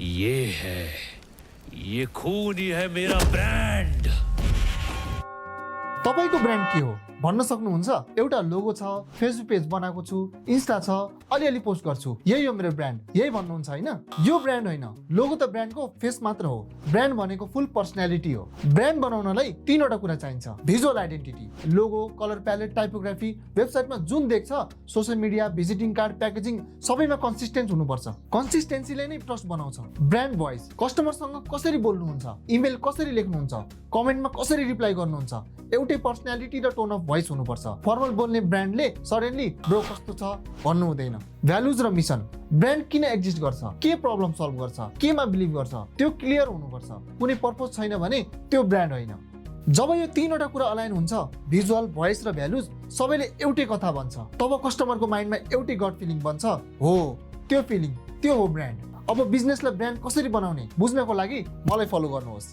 ये है, ये खून ही है मेरा ब्रांड। तपाईको ब्रान्ड के हो भन्न सक्नुहुन्छ? एउटा लोगो छ, फेसबुक पेज बनाएको छु, इन्स्टा छ, अलिअलि पोस्ट गर्छु, यही हो मेरो ब्रान्ड, यही भन्नुहुन्छ हैन? यो ब्रान्ड होइन, लोगो त ब्रान्डको फेस मात्र हो। ब्रान्ड भनेको फुल पर्सनालिटी हो। ब्रान्ड बनाउनलाई तीनवटा कुरा चाहिन्छ। Visual identity, logo, colour palette, typography, वेबसाइटमा जुन देख्छ, social media, visiting card, packaging सबैमा कन्सिस्टेन्ट हुनुपर्छ। कन्सिस्टेन्सीले नै ट्रस्ट बनाउँछ। ब्रान्ड भोइस, कस्टमरसँग कसरी बोल्नुहुन्छ, इमेल कसरी लेख्नुहुन्छ, कमेन्टमा कसरी रिप्लाई गर्नुहुन्छ, एउटै पर्सनालिटी र टोन अफ भोइस हुनुपर्छ। फर्मल बोल्ने ब्रान्डले सडनली ब्रो कस्तो छ भन्नु हुँदैन। भ्यालुज र मिसन, ब्रान्ड किन एक्जिस्ट गर्छ, के प्रब्लम सल्भ गर्छ, केमा बिलिभ गर्छ, त्यो क्लियर हुनुपर्छ। कुनै पर्पज छैन भने त्यो ब्रान्ड होइन। जब यो तीनवटा कुरा अलाइन हुन्छ, भिजुअल, भोइस र भ्यालुज सबैले एउटै कथा भन्छ, तब कस्टमरको माइन्डमा एउटै गट फिलिङ बन्छ, हो त्यो फिलिङ, त्यो हो ब्रान्ड। अब बिजनेसलाई ब्रान्ड कसरी बनाउने बुझ्नको लागि मलाई फलो गर्नुहोस्।